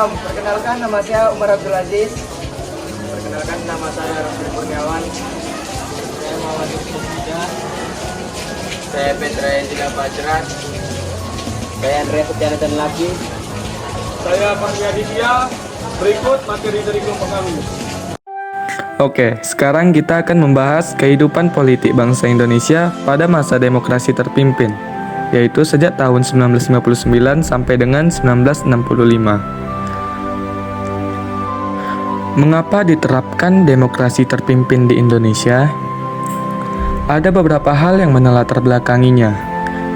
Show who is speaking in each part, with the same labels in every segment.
Speaker 1: Salam, perkenalkan nama saya Umar Abdul Aziz. Perkenalkan nama saya Rasul Kurniawan. Saya Muhammad Yusuf Hida. Saya Petra Endina Pajrat. Saya Andrea Setiana dan lagi.
Speaker 2: Saya Fahmi Aditya. Berikut materi dari kelompok kami.
Speaker 3: Oke, sekarang kita akan membahas kehidupan politik bangsa Indonesia pada masa demokrasi terpimpin, yaitu sejak tahun 1959 sampai dengan 1965. Mengapa diterapkan demokrasi terpimpin di Indonesia? Ada beberapa hal yang menelatar belakanginya.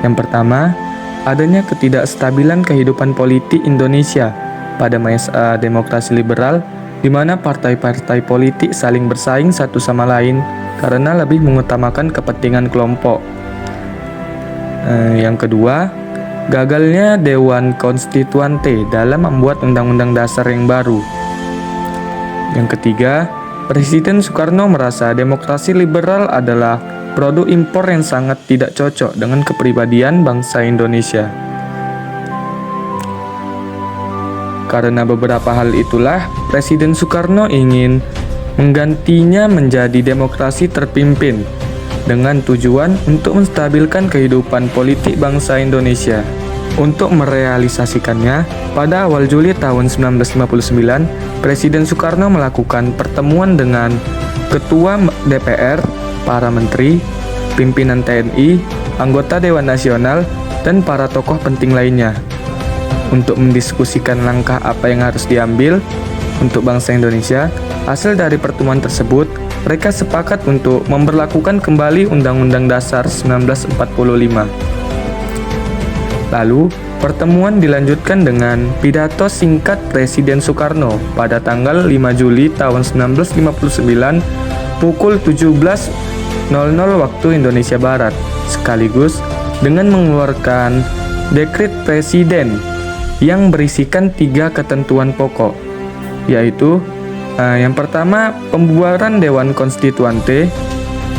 Speaker 3: Yang pertama, adanya ketidakstabilan kehidupan politik Indonesia pada masa demokrasi liberal, di mana partai-partai politik saling bersaing satu sama lain karena lebih mengutamakan kepentingan kelompok. Yang kedua, gagalnya Dewan Konstituante dalam membuat undang-undang dasar yang baru. Yang ketiga, Presiden Soekarno merasa demokrasi liberal adalah produk impor yang sangat tidak cocok dengan kepribadian bangsa Indonesia. Karena beberapa hal itulah, Presiden Soekarno ingin menggantinya menjadi demokrasi terpimpin dengan tujuan untuk menstabilkan kehidupan politik bangsa Indonesia. Untuk merealisasikannya, pada awal Juli tahun 1959, Presiden Soekarno melakukan pertemuan dengan Ketua DPR, para menteri, pimpinan TNI, anggota Dewan Nasional, dan para tokoh penting lainnya untuk mendiskusikan langkah apa yang harus diambil untuk bangsa Indonesia. Hasil dari pertemuan tersebut, mereka sepakat untuk memberlakukan kembali Undang-Undang Dasar 1945. Lalu, pertemuan dilanjutkan dengan pidato singkat Presiden Soekarno pada tanggal 5 Juli tahun 1959 pukul 17.00 waktu Indonesia Barat, sekaligus dengan mengeluarkan dekret Presiden yang berisikan 3 ketentuan pokok, yaitu yang pertama, pembubaran Dewan Konstituante,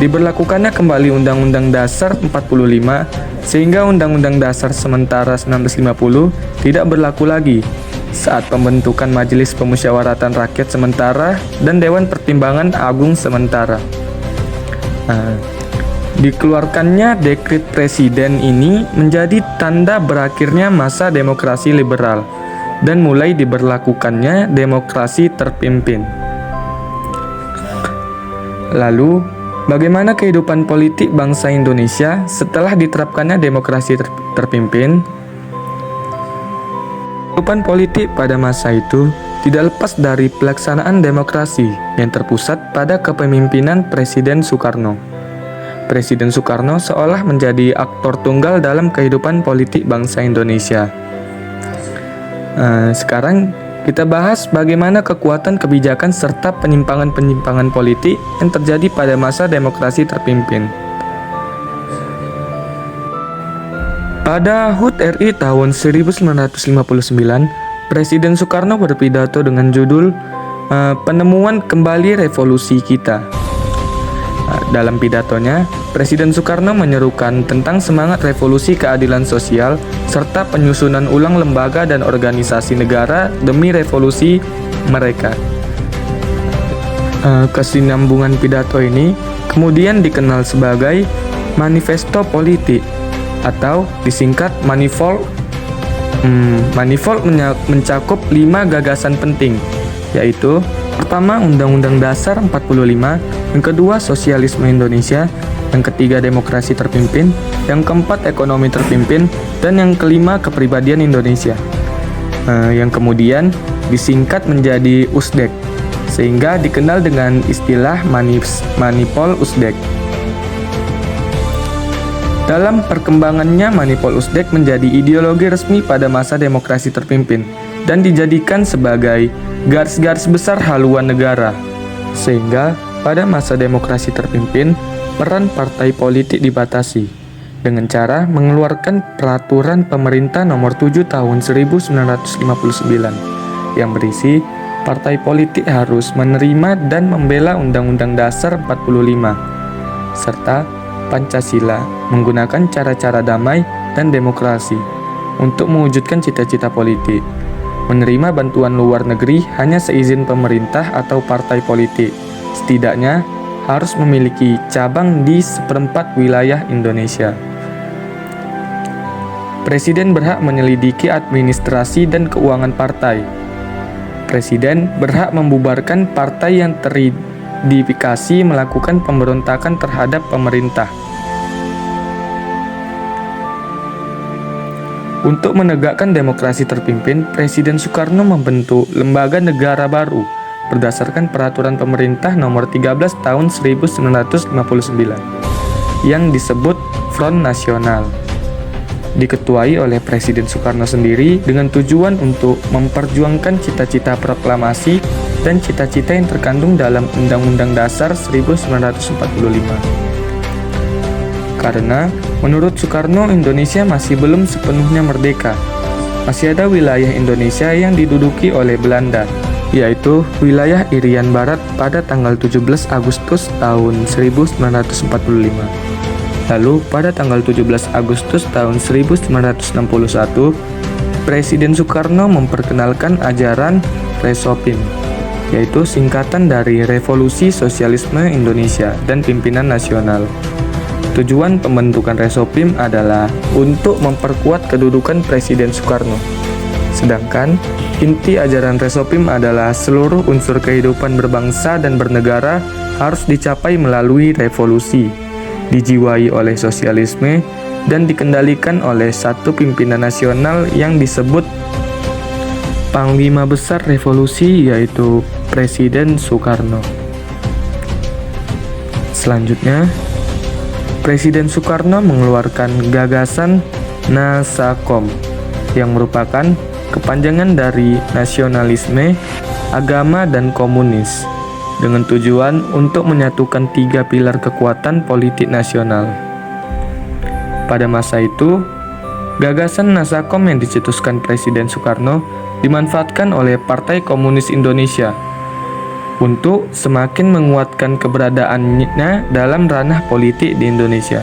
Speaker 3: diberlakukannya kembali Undang-Undang Dasar 45 sehingga Undang-Undang Dasar sementara 1950 tidak berlaku lagi saat pembentukan Majelis Pemusyawaratan Rakyat sementara dan Dewan Pertimbangan Agung sementara. Dikeluarkannya dekret presiden ini menjadi tanda berakhirnya masa demokrasi liberal dan mulai diberlakukannya demokrasi terpimpin. Lalu, bagaimana kehidupan politik bangsa Indonesia setelah diterapkannya demokrasi terpimpin? Kehidupan politik pada masa itu tidak lepas dari pelaksanaan demokrasi yang terpusat pada kepemimpinan Presiden Soekarno. Presiden Soekarno seolah menjadi aktor tunggal dalam kehidupan politik bangsa Indonesia. Sekarang kita bahas bagaimana kekuatan kebijakan serta penyimpangan-penyimpangan politik yang terjadi pada masa demokrasi terpimpin. Pada HUT RI tahun 1959, Presiden Soekarno berpidato dengan judul Penemuan Kembali Revolusi Kita. Dalam pidatonya, Presiden Soekarno menyerukan tentang semangat revolusi keadilan sosial serta penyusunan ulang lembaga dan organisasi negara demi revolusi mereka. Kesinambungan pidato ini kemudian dikenal sebagai Manifesto Politik atau disingkat Manifold. Manifold mencakup 5 gagasan penting, yaitu pertama, Undang-Undang Dasar 45, yang kedua, Sosialisme Indonesia, yang ketiga, Demokrasi Terpimpin, yang keempat, Ekonomi Terpimpin, dan yang kelima, Kepribadian Indonesia, yang kemudian disingkat menjadi USDEK, sehingga dikenal dengan istilah Manipol USDEK. Dalam perkembangannya, Manipol USDEK menjadi ideologi resmi pada masa demokrasi terpimpin dan dijadikan sebagai garis-garis besar haluan negara. Sehingga pada masa demokrasi terpimpin, peran partai politik dibatasi dengan cara mengeluarkan peraturan pemerintah nomor 7 tahun 1959 yang berisi partai politik harus menerima dan membela Undang-Undang Dasar 45 serta Pancasila menggunakan cara-cara damai dan demokrasi untuk mewujudkan cita-cita politik. Menerima bantuan luar negeri hanya seizin pemerintah atau partai politik. Setidaknya harus memiliki cabang di 1/4 wilayah Indonesia. Presiden berhak menyelidiki administrasi dan keuangan partai. Presiden berhak membubarkan partai yang teridentifikasi melakukan pemberontakan terhadap pemerintah. Untuk menegakkan demokrasi terpimpin, Presiden Soekarno membentuk Lembaga Negara Baru berdasarkan Peraturan Pemerintah Nomor 13 Tahun 1959 yang disebut Front Nasional. Diketuai oleh Presiden Soekarno sendiri dengan tujuan untuk memperjuangkan cita-cita proklamasi dan cita-cita yang terkandung dalam Undang-Undang Dasar 1945. Karena menurut Soekarno, Indonesia masih belum sepenuhnya merdeka. Masih ada wilayah Indonesia yang diduduki oleh Belanda, yaitu wilayah Irian Barat pada tanggal 17 Agustus tahun 1945. Lalu pada tanggal 17 Agustus tahun 1961, Presiden Soekarno memperkenalkan ajaran Resopim, yaitu singkatan dari Revolusi Sosialisme Indonesia dan Pimpinan Nasional. Tujuan pembentukan Resopim adalah untuk memperkuat kedudukan Presiden Soekarno. Sedangkan inti ajaran Resopim adalah seluruh unsur kehidupan berbangsa dan bernegara harus dicapai melalui revolusi, dijiwai oleh sosialisme, dan dikendalikan oleh satu pimpinan nasional yang disebut Panglima Besar Revolusi, yaitu Presiden Soekarno. Selanjutnya, Presiden Soekarno mengeluarkan gagasan Nasakom yang merupakan kepanjangan dari nasionalisme, agama, dan komunis, dengan tujuan untuk menyatukan 3 pilar kekuatan politik nasional. Pada masa itu, gagasan Nasakom yang dicetuskan Presiden Soekarno dimanfaatkan oleh Partai Komunis Indonesia untuk semakin menguatkan keberadaannya dalam ranah politik di Indonesia.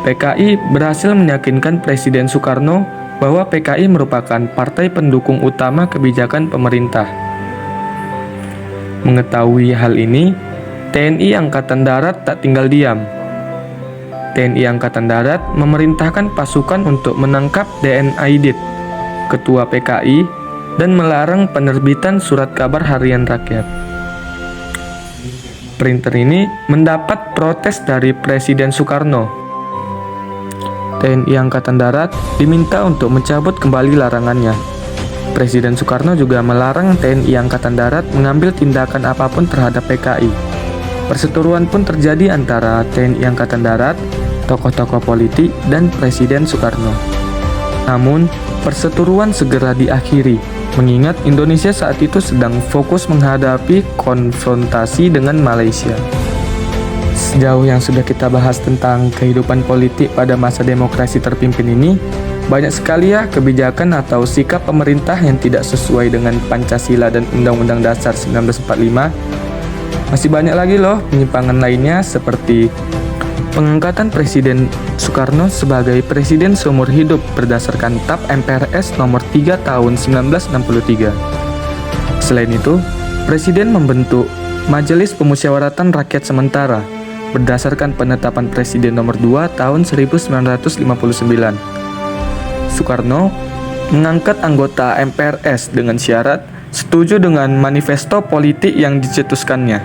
Speaker 3: PKI berhasil meyakinkan Presiden Soekarno bahwa PKI merupakan partai pendukung utama kebijakan pemerintah. Mengetahui hal ini, TNI Angkatan Darat tak tinggal diam. TNI Angkatan Darat memerintahkan pasukan untuk menangkap DN Aidit, ketua PKI, dan melarang penerbitan surat kabar harian rakyat. Printer ini mendapat protes dari Presiden Soekarno. TNI Angkatan Darat diminta untuk mencabut kembali larangannya. Presiden Soekarno juga melarang TNI Angkatan Darat mengambil tindakan apapun terhadap PKI. Perseteruan pun terjadi antara TNI Angkatan Darat, tokoh-tokoh politik, dan Presiden Soekarno. Namun, perseteruan segera diakhiri, mengingat Indonesia saat itu sedang fokus menghadapi konfrontasi dengan Malaysia. Sejauh yang sudah kita bahas tentang kehidupan politik pada masa demokrasi terpimpin ini, banyak sekali ya kebijakan atau sikap pemerintah yang tidak sesuai dengan Pancasila dan Undang-Undang Dasar 1945. Masih banyak lagi loh penyimpangan lainnya, seperti pengangkatan Presiden Soekarno sebagai presiden seumur hidup berdasarkan TAP MPRS nomor 3 tahun 1963. Selain itu, Presiden membentuk Majelis Pemusyawaratan Rakyat Sementara berdasarkan penetapan Presiden nomor 2 tahun 1959. Soekarno mengangkat anggota MPRS dengan syarat setuju dengan manifesto politik yang dicetuskannya.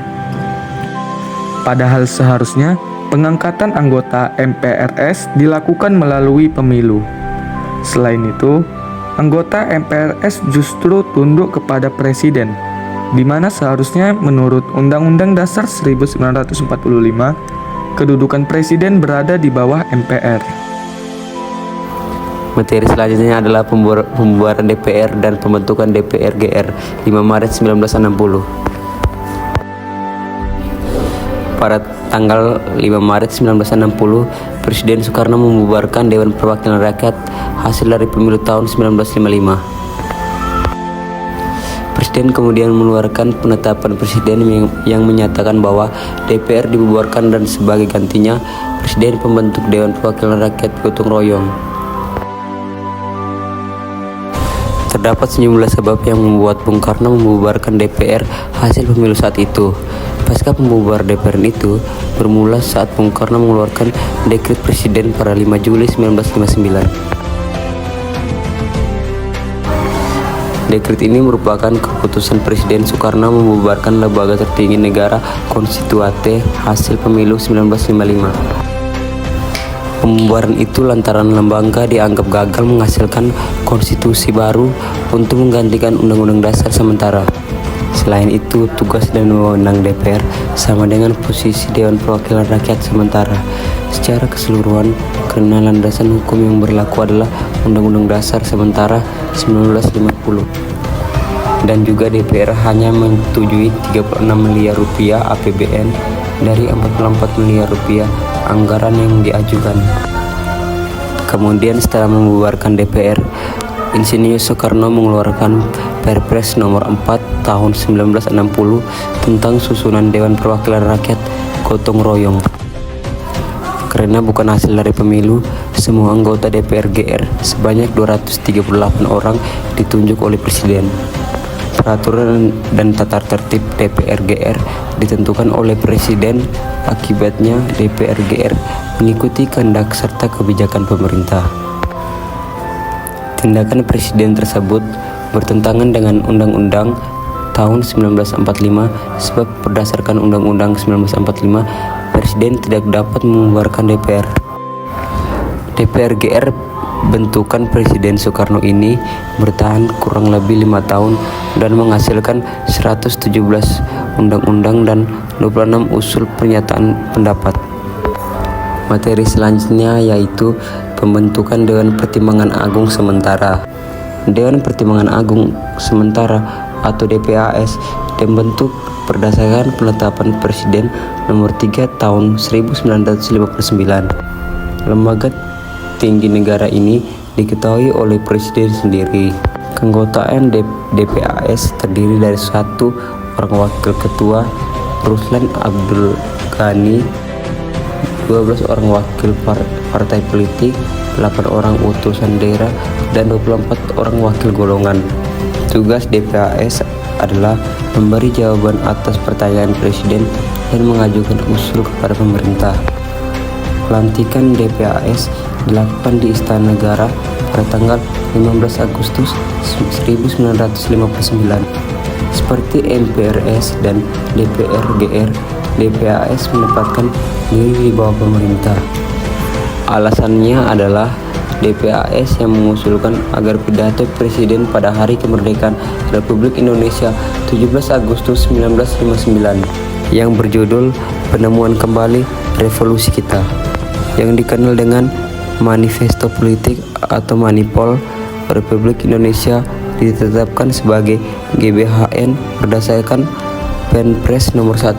Speaker 3: Padahal seharusnya pengangkatan anggota MPRS dilakukan melalui pemilu. Selain itu, anggota MPRS justru tunduk kepada Presiden, di mana seharusnya menurut Undang-Undang Dasar 1945, kedudukan Presiden berada di bawah MPR.
Speaker 4: Materi selanjutnya adalah pembubaran DPR dan pembentukan DPR GR 5 Maret 1960. Pada tanggal 5 Maret 1960, Presiden Soekarno membubarkan Dewan Perwakilan Rakyat hasil dari pemilu tahun 1955. Presiden kemudian mengeluarkan penetapan Presiden yang menyatakan bahwa DPR dibubarkan dan sebagai gantinya Presiden pembentuk Dewan Perwakilan Rakyat gotong royong. Terdapat sejumlah sebab yang membuat Bung Karno membubarkan DPR hasil pemilu saat itu. Pasca pembubaran DPR itu bermula saat Bung Karno mengeluarkan dekret presiden pada 5 Juli 1959. Dekret ini merupakan keputusan Presiden Soekarno membubarkan lembaga tertinggi negara Konstituante hasil pemilu 1955. Pembubaran itu lantaran lembaga dianggap gagal menghasilkan konstitusi baru untuk menggantikan Undang-Undang Dasar sementara. Selain itu, tugas dan wewenang DPR sama dengan posisi Dewan Perwakilan Rakyat sementara. Secara keseluruhan, karena landasan hukum yang berlaku adalah Undang-Undang Dasar sementara 1950. Dan juga DPR hanya menyetujui 36 miliar rupiah APBN dari 44 miliar rupiah anggaran yang diajukan. Kemudian setelah membubarkan DPR, Insinyur Soekarno mengeluarkan Perpres nomor 4 tahun 1960 tentang susunan Dewan Perwakilan Rakyat gotong royong. Karena bukan hasil dari pemilu, semua anggota DPR GR sebanyak 238 orang ditunjuk oleh Presiden. Peraturan dan tata tertib DPR GR ditentukan oleh Presiden. Akibatnya DPR GR mengikuti kehendak serta kebijakan pemerintah. Tindakan Presiden tersebut bertentangan dengan Undang-Undang tahun 1945 sebab berdasarkan Undang-Undang 1945 Presiden tidak dapat membubarkan DPR. DPR GR bentukan Presiden Soekarno ini bertahan kurang lebih 5 tahun dan menghasilkan 117 undang-undang dan 26 usul pernyataan pendapat. Materi selanjutnya yaitu pembentukan Dewan Pertimbangan Agung Sementara. Dewan Pertimbangan Agung Sementara atau DPAS dibentuk berdasarkan penetapan Presiden nomor 3 tahun 1959. Lembaga tinggi negara ini diketahui oleh Presiden sendiri. Keanggotaan DPAS terdiri dari 1 orang wakil ketua, Ruslan Abdul Ghani, 12 orang wakil partai politik, 8 orang utusan daerah, dan 24 orang wakil golongan. Tugas DPAS adalah memberi jawaban atas pertanyaan Presiden dan mengajukan usul kepada pemerintah. Pelantikan DPAS dilakukan di Istana Negara pada tanggal 15 Agustus 1959. Seperti MPRS dan DPR GR, DPAS menempatkan diri di bawah pemerintah. Alasannya adalah DPAS yang mengusulkan agar pidato Presiden pada Hari Kemerdekaan Republik Indonesia 17 Agustus 1959 yang berjudul Penemuan Kembali Revolusi Kita, yang dikenal dengan Manifesto Politik atau Manipol Republik Indonesia, ditetapkan sebagai GBHN berdasarkan Perpres nomor 1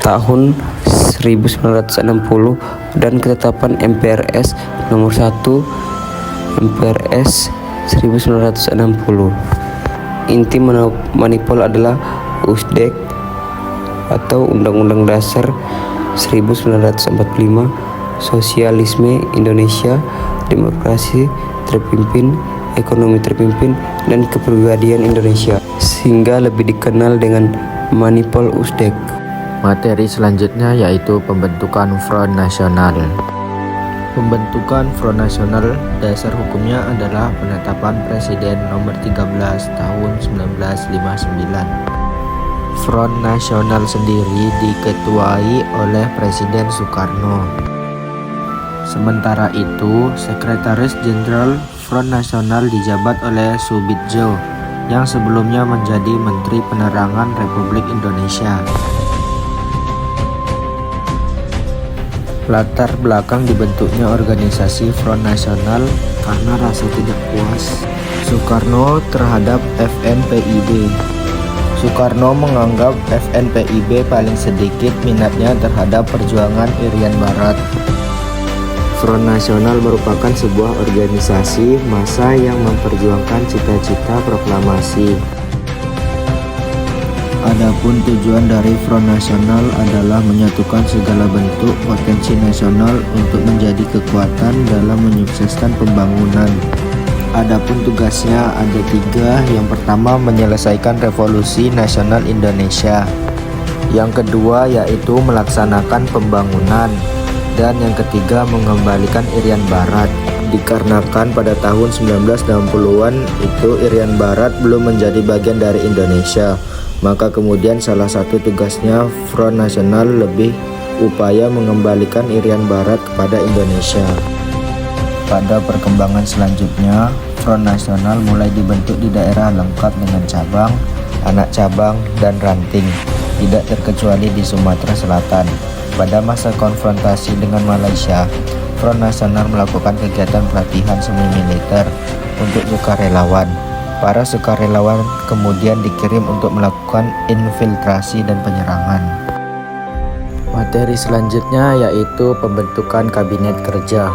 Speaker 4: tahun 1960 dan ketetapan MPRS nomor 1 MPRS 1960. Inti manipol adalah USDEK atau Undang-Undang Dasar 1945, Sosialisme Indonesia, Demokrasi terpimpin, Ekonomi terpimpin, dan Kepribadian Indonesia, sehingga lebih dikenal dengan manipol USDEK.
Speaker 1: Materi selanjutnya yaitu pembentukan Front Nasional. Pembentukan Front Nasional dasar hukumnya adalah penetapan Presiden nomor 13 tahun 1959. Front Nasional sendiri diketuai oleh Presiden Soekarno. Sementara itu, Sekretaris Jenderal Front Nasional dijabat oleh Soebitjo yang sebelumnya menjadi Menteri Penerangan Republik Indonesia. Latar belakang dibentuknya organisasi Front Nasional karena rasa tidak puas Soekarno terhadap FNPIB. Soekarno menganggap FNPIB paling sedikit minatnya terhadap perjuangan Irian Barat. Front Nasional merupakan sebuah organisasi massa yang memperjuangkan cita-cita proklamasi. Adapun tujuan dari Front Nasional adalah menyatukan segala bentuk potensi nasional untuk menjadi kekuatan dalam menyukseskan pembangunan.
Speaker 5: Adapun tugasnya ada 3. Yang pertama menyelesaikan revolusi nasional Indonesia. Yang kedua yaitu melaksanakan pembangunan. Dan yang ketiga mengembalikan Irian Barat. Dikarenakan pada tahun 1960-an itu Irian Barat belum menjadi bagian dari Indonesia, maka kemudian salah satu tugasnya Front Nasional lebih upaya mengembalikan Irian Barat kepada Indonesia. Pada perkembangan selanjutnya, Front Nasional mulai dibentuk di daerah lengkap dengan cabang, anak cabang, dan ranting, tidak terkecuali di Sumatera Selatan. Pada masa konfrontasi dengan Malaysia, Front Nasional melakukan kegiatan pelatihan semi militer untuk sukarelawan. Para sukarelawan kemudian dikirim untuk melakukan infiltrasi dan penyerangan. Materi selanjutnya yaitu pembentukan Kabinet Kerja.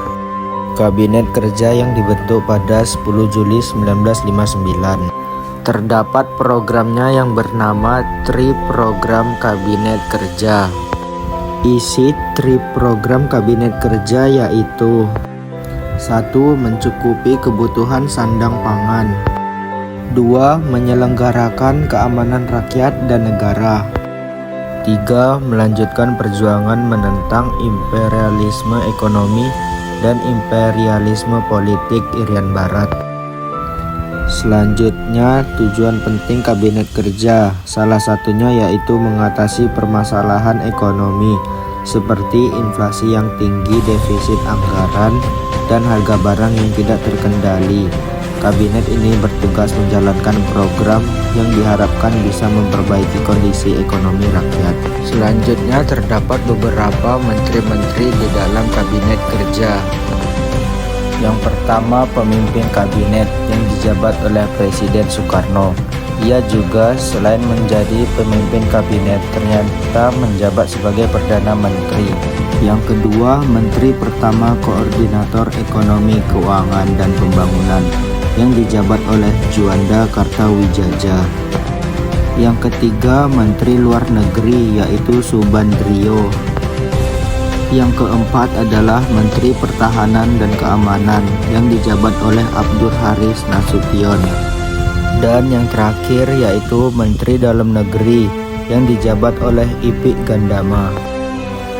Speaker 5: Kabinet Kerja yang dibentuk pada 10 Juli 1959. Terdapat programnya yang bernama Tri Program Kabinet Kerja. Isi Tri Program Kabinet Kerja yaitu 1. Mencukupi kebutuhan sandang pangan. 2. Menyelenggarakan keamanan rakyat dan negara. 3. Melanjutkan perjuangan menentang imperialisme ekonomi dan imperialisme politik Irian Barat. Selanjutnya, tujuan penting Kabinet Kerja, salah satunya yaitu mengatasi permasalahan ekonomi seperti inflasi yang tinggi, defisit anggaran, dan harga barang yang tidak terkendali. Kabinet ini bertugas menjalankan program yang diharapkan bisa memperbaiki kondisi ekonomi rakyat. Selanjutnya terdapat beberapa menteri-menteri di dalam Kabinet Kerja. Yang pertama, pemimpin kabinet yang dijabat oleh Presiden Soekarno. Ia juga selain menjadi pemimpin kabinet ternyata menjabat sebagai Perdana Menteri. Yang kedua, Menteri Pertama Koordinator Ekonomi, Keuangan, dan Pembangunan yang dijabat oleh Juanda Kartawijaya. Yang ketiga, Menteri Luar Negeri yaitu Subandrio. Yang keempat adalah Menteri Pertahanan dan Keamanan yang dijabat oleh Abdul Haris Nasution. Dan yang terakhir yaitu Menteri Dalam Negeri yang dijabat oleh Ipik Gandama.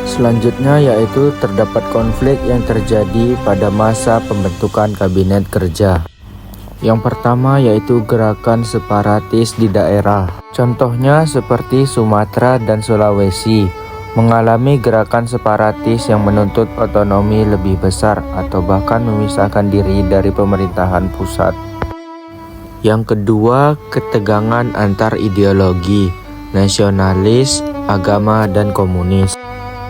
Speaker 5: Selanjutnya yaitu terdapat konflik yang terjadi pada masa pembentukan Kabinet Kerja. Yang pertama yaitu gerakan separatis di daerah. Contohnya seperti Sumatera dan Sulawesi mengalami gerakan separatis yang menuntut otonomi lebih besar atau bahkan memisahkan diri dari pemerintahan pusat. Yang kedua, ketegangan antar ideologi, nasionalis, agama, dan komunis.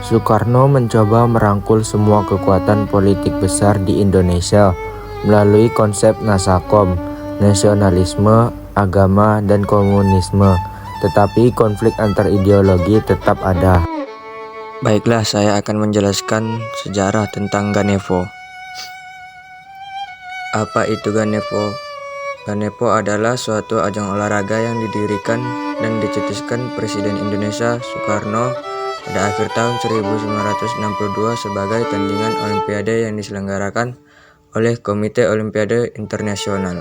Speaker 5: Soekarno mencoba merangkul semua kekuatan politik besar di Indonesia melalui konsep Nasakom, nasionalisme, agama, dan komunisme, tetapi konflik antar ideologi tetap ada.
Speaker 1: Baiklah, saya akan menjelaskan sejarah tentang Ganevo. Apa itu Ganevo? Ganevo adalah suatu ajang olahraga yang didirikan dan dicetuskan Presiden Indonesia Soekarno pada akhir tahun 1962 sebagai tandingan Olimpiade yang diselenggarakan oleh Komite Olimpiade Internasional.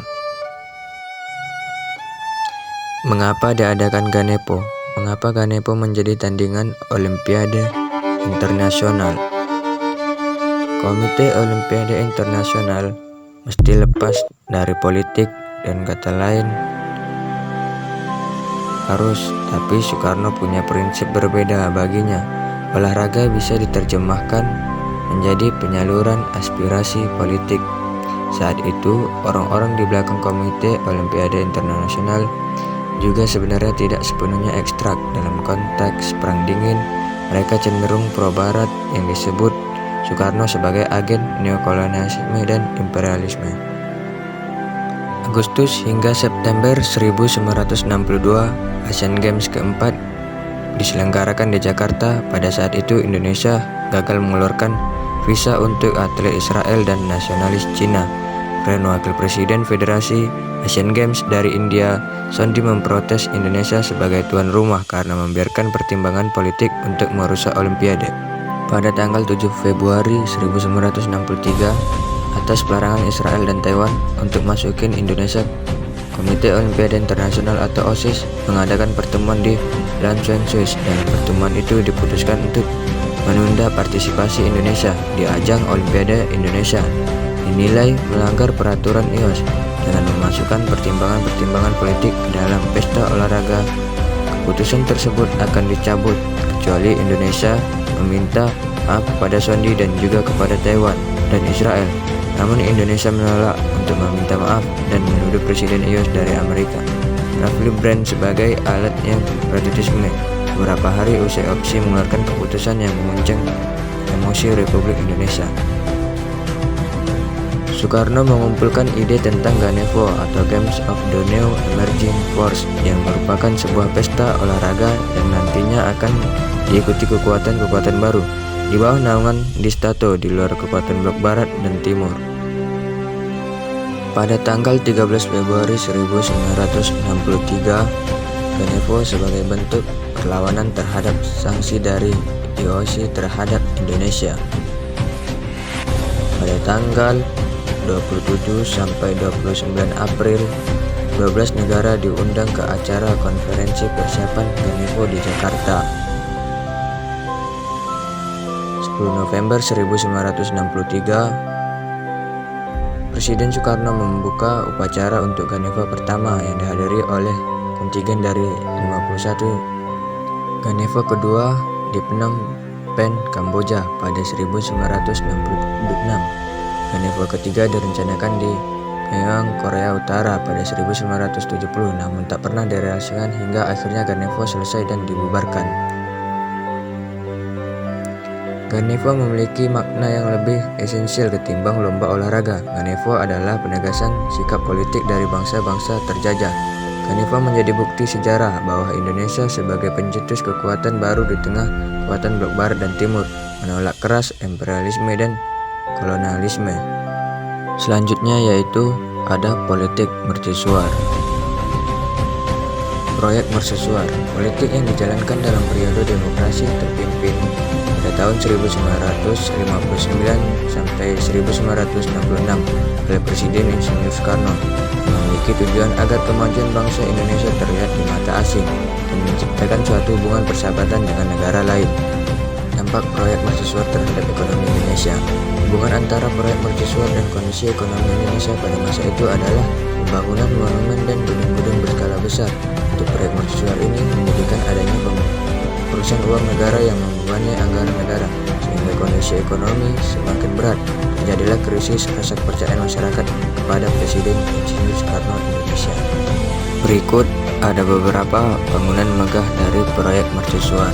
Speaker 1: Mengapa diadakan Ganevo? Mengapa Ganevo menjadi tandingan Olimpiade Internasional? Komite Olimpiade Internasional mesti lepas dari politik dan kata lain harus, tapi Soekarno punya prinsip berbeda. Baginya, olahraga bisa diterjemahkan menjadi penyaluran aspirasi politik. Saat itu, orang-orang di belakang Komite Olimpiade Internasional juga sebenarnya tidak sepenuhnya ekstrak. Dalam konteks Perang Dingin, mereka cenderung pro-barat yang disebut Soekarno sebagai agen neokolonialisme dan imperialisme. Agustus hingga September 1962, Asian Games keempat diselenggarakan di Jakarta. Pada saat itu Indonesia gagal mengeluarkan visa untuk atlet Israel dan nasionalis Cina. Ren Wakil Presiden Federasi Asian Games dari India, Sondi, memprotes Indonesia sebagai tuan rumah karena membiarkan pertimbangan politik untuk merusak Olimpiade. Pada tanggal 7 Februari 1963,
Speaker 6: atas pelarangan Israel dan Taiwan untuk masukin Indonesia. Komite Olimpiade Internasional atau OSIS mengadakan pertemuan di Lanzhou, Swiss, dan pertemuan itu diputuskan untuk menunda partisipasi Indonesia di ajang Olimpiade Indonesia. Dinilai melanggar peraturan IOC dengan memasukkan pertimbangan-pertimbangan politik dalam pesta olahraga. Keputusan tersebut akan dicabut kecuali Indonesia meminta maaf kepada Saudi dan juga kepada Taiwan dan Israel. Namun Indonesia menolak untuk meminta maaf dan menuduh Presiden IOC dari Amerika, Ralph Brand, sebagai alat yang patriotisme. Beberapa hari usai opsi mengeluarkan keputusan yang mengguncang emosi Republik Indonesia. Soekarno mengumpulkan ide tentang Ganevo atau Games of the New Emerging Force yang merupakan sebuah pesta olahraga yang nantinya akan diikuti kekuatan-kekuatan baru di bawah naungan Distato di luar kekuatan blok barat dan timur. Pada tanggal 13 Februari 1963, Ganevo sebagai bentuk perlawanan terhadap sanksi dari IOC terhadap Indonesia. Pada tanggal 27 sampai 29 April, 12 negara diundang ke acara konferensi persiapan Ganevo di Jakarta. 10 November 1963, Presiden Soekarno membuka upacara untuk Ganevo pertama yang dihadiri oleh kontingen dari 51. Ganevo kedua di Phnom Penh, Kamboja pada 1966. Ganevo ketiga direncanakan di Pyongyang, Korea Utara pada 1970, namun tak pernah direalisasikan hingga akhirnya Ganevo selesai dan dibubarkan. Ganevo memiliki makna yang lebih esensial ketimbang lomba olahraga. Ganevo adalah penegasan sikap politik dari bangsa-bangsa terjajah. Ganevo menjadi bukti sejarah bahwa Indonesia sebagai pencetus kekuatan baru di tengah kekuatan blok barat dan timur menolak keras imperialisme dan kolonialisme. Selanjutnya yaitu ada politik mercusuar. Proyek mercusuar, politik yang dijalankan dalam periode demokrasi terpimpin pada tahun 1959 sampai 1966 oleh Presiden Insinyur Soekarno, memiliki tujuan agar kemajuan bangsa Indonesia terlihat di mata asing dan menciptakan suatu hubungan persahabatan dengan negara lain. Dampak proyek mercusuar terhadap ekonomi Indonesia. Hubungan antara proyek mercusuar dan kondisi ekonomi Indonesia pada masa itu adalah pembangunan monumen dan gedung-gedung berskala besar. Untuk proyek mercusuar ini menjadikan adanya perusahaan uang negara yang membebani anggaran negara, sehingga kondisi ekonomi semakin berat. Terjadilah krisis rasa kepercayaan masyarakat kepada Presiden Insinyur Soekarno Indonesia. Berikut ada beberapa bangunan megah dari proyek mercusuar.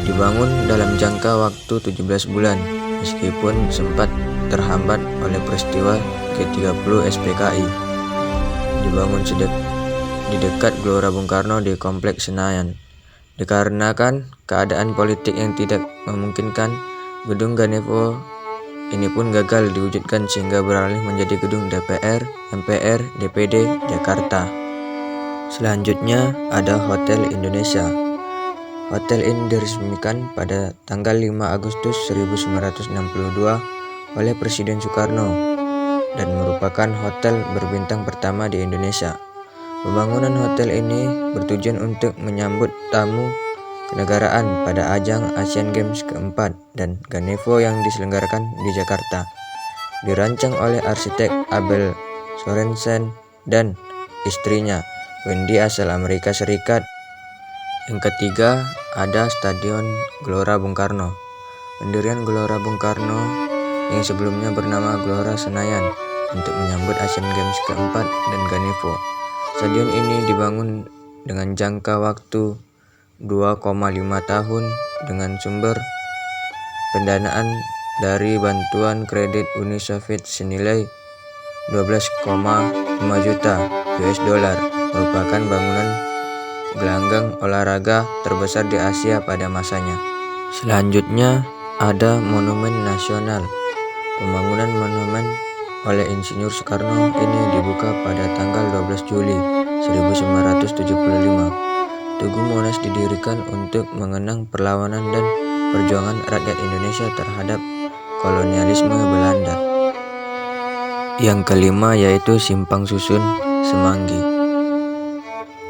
Speaker 6: Dibangun dalam jangka waktu 17 bulan, meskipun sempat terhambat oleh peristiwa G30 SPKI. Dibangun di dekat Gelora Bung Karno di Kompleks Senayan. Dikarenakan keadaan politik yang tidak memungkinkan, gedung Ganevo ini pun gagal diwujudkan sehingga beralih menjadi gedung DPR, MPR, DPD, Jakarta. Selanjutnya ada Hotel Indonesia. Hotel ini diresmikan pada tanggal 5 Agustus 1962 oleh Presiden Soekarno dan merupakan hotel berbintang pertama di Indonesia. Pembangunan hotel ini bertujuan untuk menyambut tamu kenegaraan pada ajang Asian Games keempat dan Ganevo yang diselenggarakan di Jakarta. Dirancang oleh arsitek Abel Sorensen dan istrinya Wendy asal Amerika Serikat. Yang ketiga ada Stadion Gelora Bung Karno. Pendirian Gelora Bung Karno yang sebelumnya bernama Gelora Senayan untuk menyambut Asian Games keempat dan Ganevo. Stadion ini dibangun dengan jangka waktu 2,5 tahun dengan sumber pendanaan dari bantuan kredit Uni Soviet senilai 12,5 juta US dollar, merupakan bangunan gelanggang olahraga terbesar di Asia pada masanya. Selanjutnya ada Monumen Nasional. Pembangunan monumen oleh Insinyur Soekarno ini dibuka pada tanggal 12 Juli 1975. Tugu Monas didirikan untuk mengenang perlawanan dan perjuangan rakyat Indonesia terhadap kolonialisme Belanda. Yang kelima yaitu Simpang Susun Semanggi.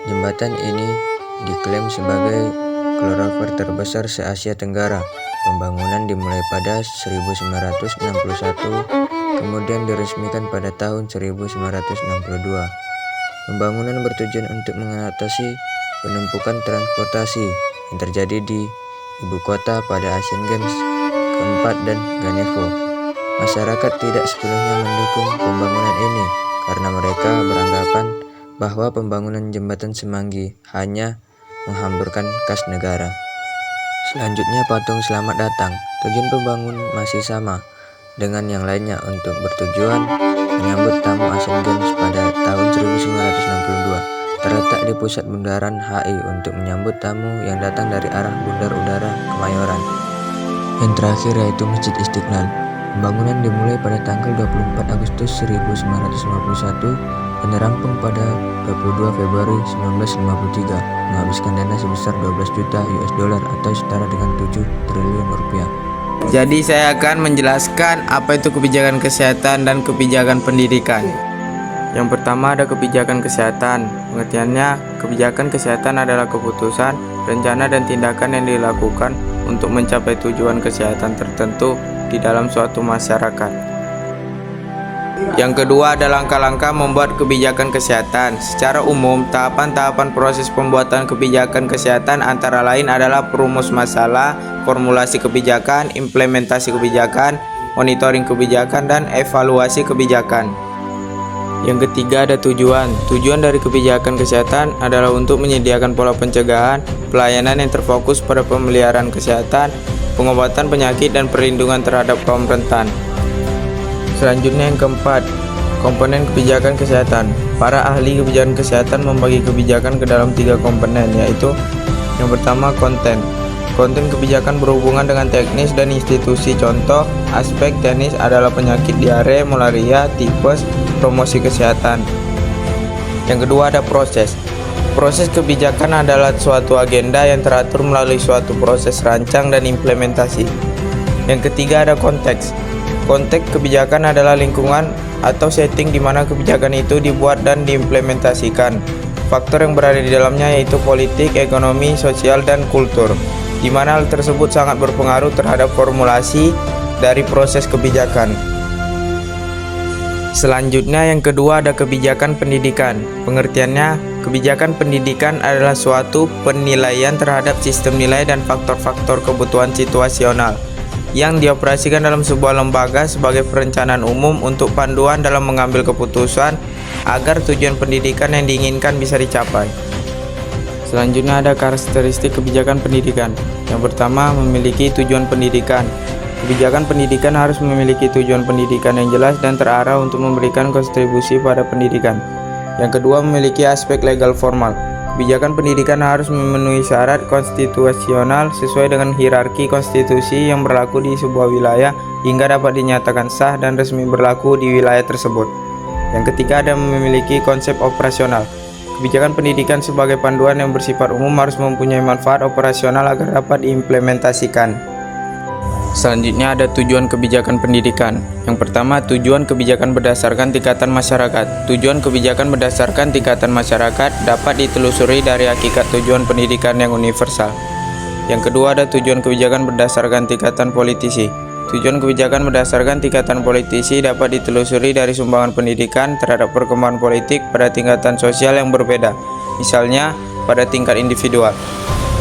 Speaker 6: Jembatan ini diklaim sebagai flyover terbesar se-Asia Tenggara. Pembangunan dimulai pada 1961, kemudian diresmikan pada tahun 1962. Pembangunan bertujuan untuk mengatasi penumpukan transportasi yang terjadi di ibu kota pada Asian Games keempat dan Ganevo. Masyarakat tidak sepenuhnya mendukung pembangunan ini karena mereka beranggapan bahwa pembangunan jembatan Semanggi hanya menghamburkan kas negara. Selanjutnya patung selamat datang. Tujuan pembangunan masih sama dengan yang lainnya untuk bertujuan menyambut tamu Asian Games pada tahun 1962. Terletak di pusat bundaran HI untuk menyambut tamu yang datang dari arah Bandar Udara Kemayoran. Yang terakhir yaitu Masjid Istiqlal. Pembangunan dimulai pada tanggal 24 Agustus 1951 dan rampung pada 22 Februari 1953, menghabiskan dana sebesar 12 juta US dollar atau setara dengan 7 triliun rupiah.
Speaker 1: Jadi saya akan menjelaskan apa itu kebijakan kesehatan dan kebijakan pendidikan. Yang pertama ada kebijakan kesehatan. Pengertiannya, kebijakan kesehatan adalah keputusan, rencana dan tindakan yang dilakukan untuk mencapai tujuan kesehatan tertentu di dalam suatu masyarakat. Yang kedua ada langkah-langkah membuat kebijakan kesehatan. Secara umum, tahapan-tahapan proses pembuatan kebijakan kesehatan antara lain adalah perumus masalah, formulasi kebijakan, implementasi kebijakan, monitoring kebijakan, dan evaluasi kebijakan. Yang ketiga ada tujuan. Tujuan dari kebijakan kesehatan adalah untuk menyediakan pola pencegahan, pelayanan yang terfokus pada pemeliharaan kesehatan, pengobatan penyakit, dan perlindungan terhadap kaum rentan. Selanjutnya yang keempat, komponen kebijakan kesehatan. Para ahli kebijakan kesehatan membagi kebijakan ke dalam 3 komponen, yaitu yang pertama konten. Konten kebijakan berhubungan dengan teknis dan institusi. Contoh, aspek teknis adalah penyakit diare, malaria, tipes, promosi kesehatan. Yang kedua ada proses. Proses kebijakan adalah suatu agenda yang teratur melalui suatu proses rancang dan implementasi. Yang ketiga ada konteks. Konteks kebijakan adalah lingkungan atau setting di mana kebijakan itu dibuat dan diimplementasikan. Faktor yang berada di dalamnya yaitu politik, ekonomi, sosial, dan kultur, di mana hal tersebut sangat berpengaruh terhadap formulasi dari proses kebijakan. Selanjutnya yang kedua ada kebijakan pendidikan. Pengertiannya, kebijakan pendidikan adalah suatu penilaian terhadap sistem nilai dan faktor-faktor kebutuhan situasional yang dioperasikan dalam sebuah lembaga sebagai perencanaan umum untuk panduan dalam mengambil keputusan agar tujuan pendidikan yang diinginkan bisa dicapai. Selanjutnya ada karakteristik kebijakan pendidikan. Yang pertama, memiliki tujuan pendidikan. Kebijakan pendidikan harus memiliki tujuan pendidikan yang jelas dan terarah untuk memberikan kontribusi pada pendidikan. Yang kedua, memiliki aspek legal formal. Kebijakan pendidikan harus memenuhi syarat konstitusional sesuai dengan hierarki konstitusi yang berlaku di sebuah wilayah hingga dapat dinyatakan sah dan resmi berlaku di wilayah tersebut. Yang ketiga ada memiliki konsep operasional. Kebijakan pendidikan sebagai panduan yang bersifat umum harus mempunyai manfaat operasional agar dapat diimplementasikan. Selanjutnya ada tujuan kebijakan pendidikan. Yang pertama, tujuan kebijakan berdasarkan tingkatan masyarakat. Tujuan kebijakan berdasarkan tingkatan masyarakat dapat ditelusuri dari hakikat tujuan pendidikan yang universal. Yang kedua ada tujuan kebijakan berdasarkan tingkatan politisi. Tujuan kebijakan berdasarkan tingkatan politisi dapat ditelusuri dari sumbangan pendidikan terhadap perkembangan politik pada tingkatan sosial yang berbeda, misalnya pada tingkat individual.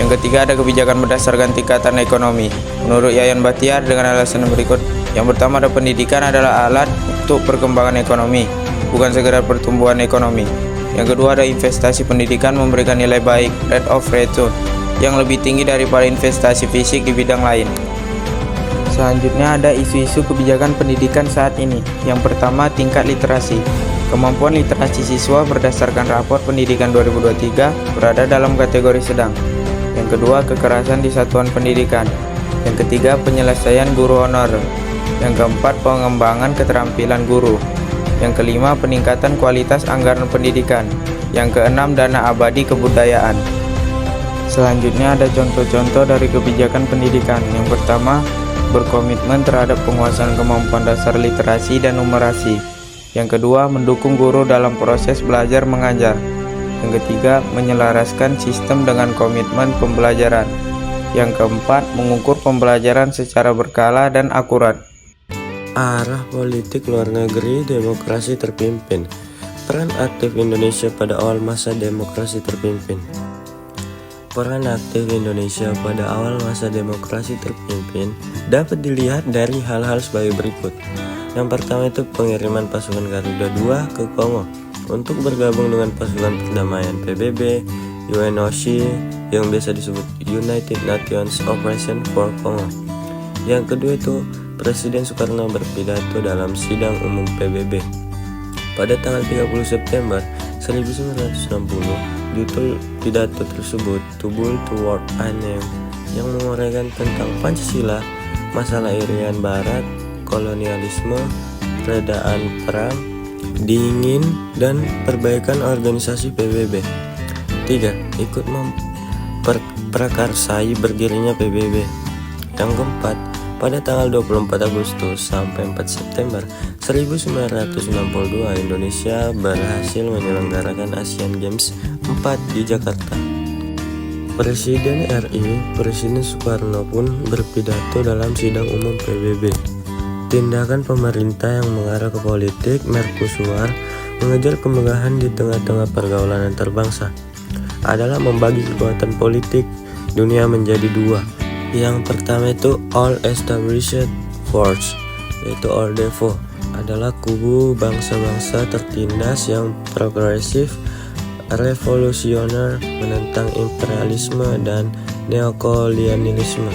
Speaker 1: Yang ketiga ada kebijakan berdasarkan tingkatan ekonomi. Menurut Yayan Batiar dengan alasan berikut. Yang pertama ada pendidikan adalah alat untuk perkembangan ekonomi, bukan sekedar pertumbuhan ekonomi. Yang kedua ada investasi pendidikan memberikan nilai baik, rate of return, yang lebih tinggi daripada investasi fisik di bidang lain. Selanjutnya ada isu-isu kebijakan pendidikan saat ini. Yang pertama tingkat literasi. Kemampuan literasi siswa berdasarkan rapor pendidikan 2023 berada dalam kategori sedang. Yang kedua, kekerasan di satuan pendidikan. Yang ketiga, penyelesaian guru honorer. Yang keempat, pengembangan keterampilan guru. Yang kelima, peningkatan kualitas anggaran pendidikan. Yang keenam, dana abadi kebudayaan. Selanjutnya ada contoh-contoh dari kebijakan pendidikan. Yang pertama, berkomitmen terhadap penguasaan kemampuan dasar literasi dan numerasi.
Speaker 7: Yang kedua, mendukung guru dalam proses belajar mengajar. Yang ketiga, menyelaraskan sistem dengan komitmen pembelajaran. Yang keempat, mengukur pembelajaran secara berkala dan akurat.
Speaker 8: Arah politik luar negeri demokrasi terpimpin. Peran aktif Indonesia pada awal masa demokrasi terpimpin. Peran aktif Indonesia pada awal masa demokrasi terpimpin dapat dilihat dari hal-hal sebagai berikut. Yang pertama itu pengiriman pasukan Garuda II ke Kongo untuk bergabung dengan pasukan perdamaian PBB, UNOC yang biasa disebut United Nations Operation for Congo. Yang kedua itu Presiden Soekarno berpidato dalam sidang umum PBB. Pada tanggal 30 September 1960, judul pidato tersebut "To Build Toward a Name" yang menguraikan tentang Pancasila, masalah Irian Barat, kolonialisme, peredaan perang, dingin, dan perbaikan organisasi PBB. 3. Ikut memprakarsai berdirinya PBB. Yang keempat, pada tanggal 24 Agustus sampai 4 September 1962, Indonesia berhasil menyelenggarakan Asian Games 4 di Jakarta. Presiden RI, Presiden Soekarno pun berpidato dalam sidang umum PBB. Tindakan pemerintah yang mengarah ke politik mercusuar mengejar kemegahan di tengah-tengah pergaulan antar bangsa adalah membagi kekuatan politik dunia menjadi dua. Yang pertama itu All Established Force, yaitu ORDEFO, adalah kubu bangsa-bangsa tertindas yang progresif, revolusioner, menentang imperialisme dan neokolonialisme.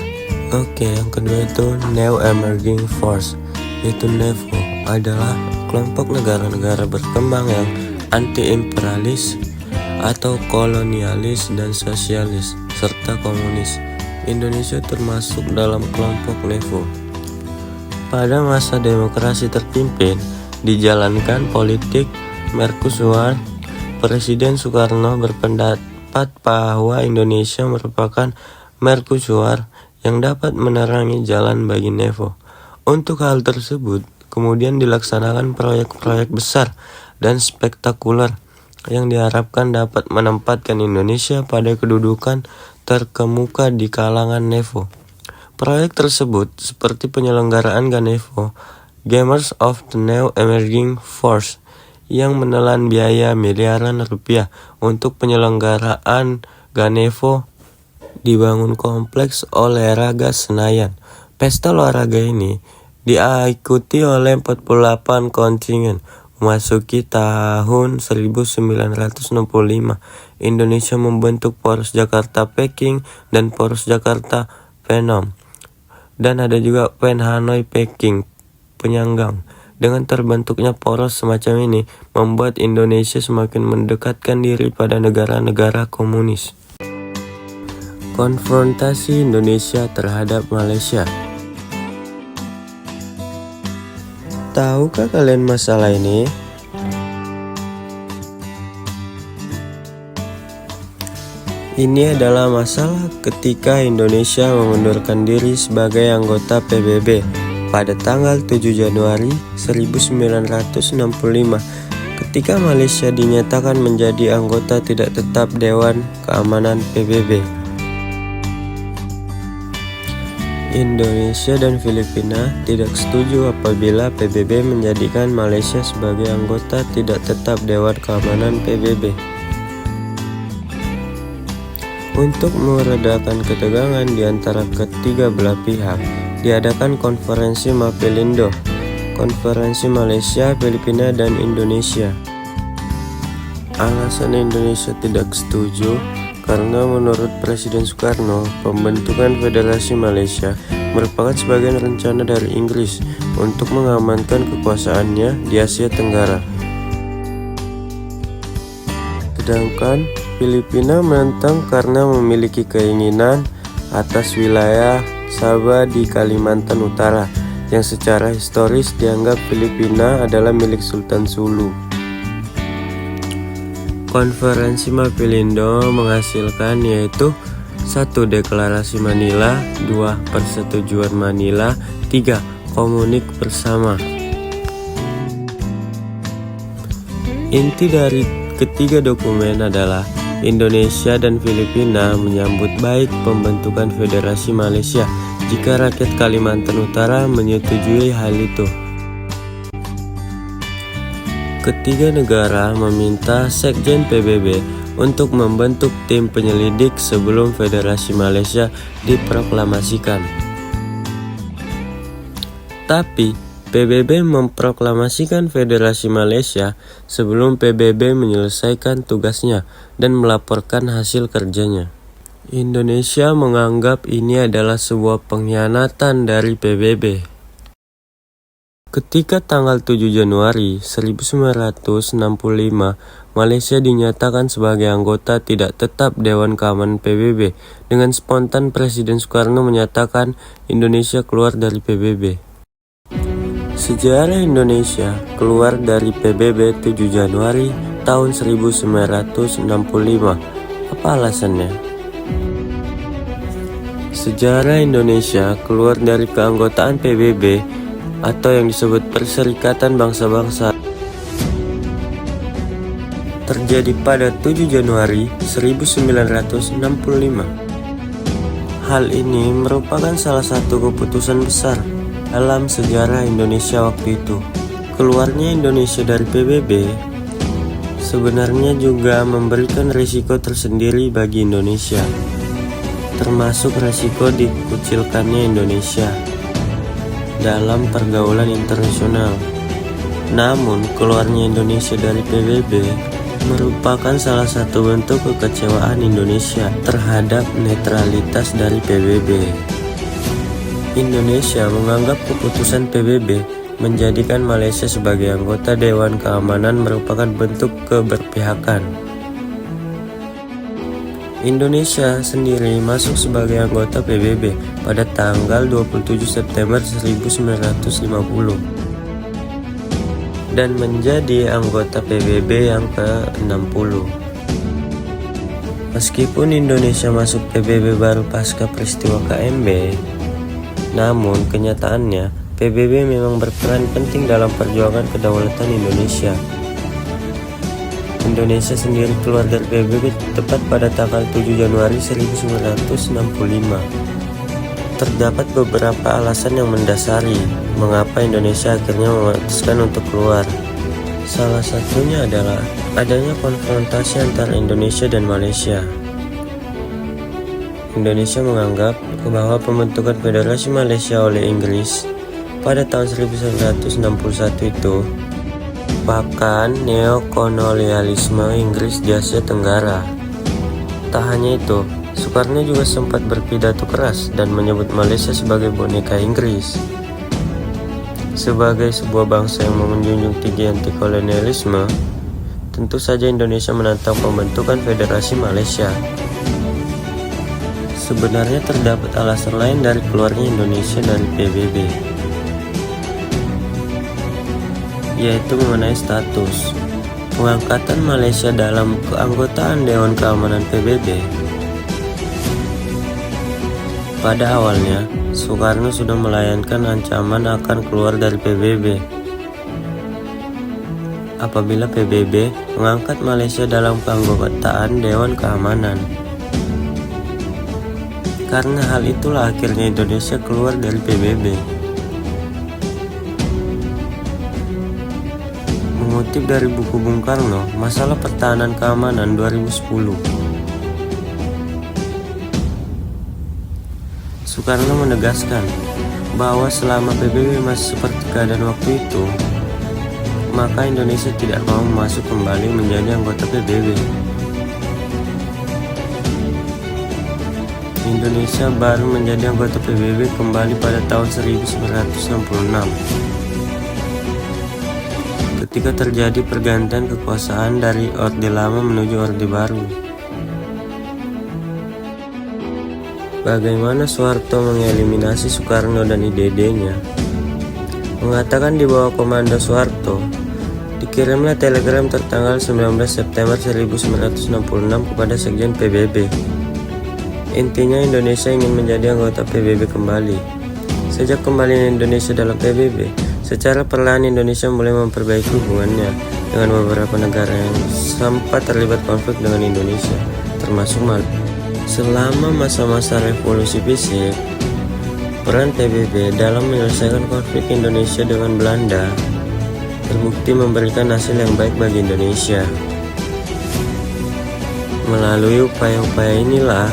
Speaker 8: Oke, yang kedua itu New Emerging Force, yaitu NEVO, adalah kelompok negara-negara berkembang yang anti-imperialis atau kolonialis dan sosialis serta komunis. Indonesia termasuk dalam kelompok NEVO. Pada masa demokrasi terpimpin dijalankan politik mercusuar, Presiden Soekarno berpendapat bahwa Indonesia merupakan mercusuar yang dapat menerangi jalan bagi NEVO. Untuk hal tersebut, kemudian dilaksanakan proyek-proyek besar dan spektakuler yang diharapkan dapat menempatkan Indonesia pada kedudukan terkemuka di kalangan NEVO. Proyek tersebut seperti penyelenggaraan GANEVO, Gamers of the New Emerging Force, yang menelan biaya miliaran rupiah. Untuk penyelenggaraan GANEVO dibangun kompleks olahraga Senayan. Pesta olahraga ini diikuti oleh 48 kontingen. Memasuki tahun 1965, Indonesia membentuk Poros Jakarta Peking dan Poros Jakarta Phnom. Dan ada juga PEN Hanoi Peking penyanggang. Dengan terbentuknya poros semacam ini membuat Indonesia semakin mendekatkan diri pada negara-negara komunis. Konfrontasi Indonesia terhadap Malaysia. Tahukah kalian masalah ini? Ini adalah masalah ketika Indonesia mengundurkan diri sebagai anggota PBB pada tanggal 7 Januari 1965 ketika Malaysia dinyatakan menjadi anggota tidak tetap Dewan Keamanan PBB. Indonesia dan Filipina tidak setuju apabila PBB menjadikan Malaysia sebagai anggota tidak tetap Dewan Keamanan PBB. Untuk meredakan ketegangan di antara ketiga belah pihak, diadakan konferensi Mapelindo, konferensi Malaysia, Filipina, dan Indonesia. Alasan Indonesia tidak setuju karena menurut Presiden Soekarno, pembentukan Federasi Malaysia merupakan sebagian rencana dari Inggris untuk mengamankan kekuasaannya di Asia Tenggara. Sedangkan Filipina menentang karena memiliki keinginan atas wilayah Sabah di Kalimantan Utara yang secara historis dianggap Filipina adalah milik Sultan Sulu. Konferensi Mapelindo menghasilkan yaitu 1. Deklarasi Manila, 2. Persetujuan Manila, 3. Komunik bersama. Inti dari ketiga dokumen adalah Indonesia dan Filipina menyambut baik pembentukan Federasi Malaysia jika rakyat Kalimantan Utara menyetujui hal itu. Ketiga negara meminta Sekjen PBB untuk membentuk tim penyelidik sebelum Federasi Malaysia diproklamasikan. Tapi PBB memproklamasikan Federasi Malaysia sebelum PBB menyelesaikan tugasnya dan melaporkan hasil kerjanya. Indonesia menganggap ini adalah sebuah pengkhianatan dari PBB. Ketika tanggal 7 Januari 1965, Malaysia dinyatakan sebagai anggota tidak tetap Dewan Keamanan PBB, dengan spontan Presiden Soekarno menyatakan Indonesia keluar dari PBB. Sejarah Indonesia keluar dari PBB 7 Januari tahun 1965. Apa alasannya? Sejarah Indonesia keluar dari keanggotaan PBB atau yang disebut Perserikatan Bangsa-Bangsa terjadi pada 7 Januari 1965. Hal ini merupakan salah satu keputusan besar dalam sejarah Indonesia waktu itu. Keluarnya Indonesia dari PBB sebenarnya juga memberikan risiko tersendiri bagi Indonesia, termasuk risiko dikucilkannya Indonesia dalam pergaulan internasional. Namun, keluarnya Indonesia dari PBB merupakan salah satu bentuk kekecewaan Indonesia terhadap netralitas dari PBB. Indonesia menganggap keputusan PBB menjadikan Malaysia sebagai anggota Dewan Keamanan merupakan bentuk keberpihakan. Indonesia sendiri masuk sebagai anggota PBB pada tanggal 27 September 1950 dan menjadi anggota PBB yang ke-60. Meskipun Indonesia masuk PBB baru pasca peristiwa KMB, namun kenyataannya PBB memang berperan penting dalam perjuangan kedaulatan Indonesia. Indonesia sendiri keluar dari PBB tepat pada tanggal 7 Januari 1965. Terdapat beberapa alasan yang mendasari mengapa Indonesia akhirnya memutuskan untuk keluar. Salah satunya adalah adanya konfrontasi antara Indonesia dan Malaysia. Indonesia menganggap bahwa pembentukan Federasi Malaysia oleh Inggris pada tahun 1961 itu bahkan neokolonialisme Inggris di Asia Tenggara. Tak hanya itu, Soekarno juga sempat berpidato keras dan menyebut Malaysia sebagai boneka Inggris. Sebagai sebuah bangsa yang menjunjung tinggi anti-kolonialisme, tentu saja Indonesia menantang pembentukan Federasi Malaysia. Sebenarnya terdapat alasan lain dari keluarnya Indonesia dari PBB, yaitu mengenai status. Pengangkatan Malaysia dalam keanggotaan Dewan Keamanan PBB. Pada awalnya, Soekarno sudah melayangkan ancaman akan keluar dari PBB apabila PBB mengangkat Malaysia dalam keanggotaan Dewan Keamanan. Karena hal itulah akhirnya Indonesia keluar dari PBB. Mengutip dari buku Bung Karno, Masalah Pertahanan Keamanan 2010. Soekarno menegaskan bahwa selama PBB masih seperti keadaan waktu itu, maka Indonesia tidak mau masuk kembali menjadi anggota PBB. Indonesia baru menjadi anggota PBB kembali pada tahun 1966. Ketika terjadi pergantian kekuasaan dari Orde Lama menuju Orde Baru. Bagaimana Soeharto mengeliminasi Soekarno dan ide-idenya? Mengatakan di bawah komando Soeharto, dikirimlah telegram tertanggal 19 September 1966 kepada Sekjen PBB. Intinya Indonesia ingin menjadi anggota PBB kembali. Sejak kembali Indonesia dalam PBB, Secara perlahan Indonesia mulai memperbaiki hubungannya dengan beberapa negara yang sempat terlibat konflik dengan Indonesia, termasuk Malaysia. Selama masa-masa revolusi fisik, peran PBB dalam menyelesaikan konflik Indonesia dengan Belanda terbukti memberikan hasil yang baik bagi Indonesia. Melalui upaya-upaya inilah,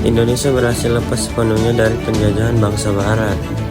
Speaker 8: Indonesia berhasil lepas sepenuhnya dari penjajahan bangsa Barat.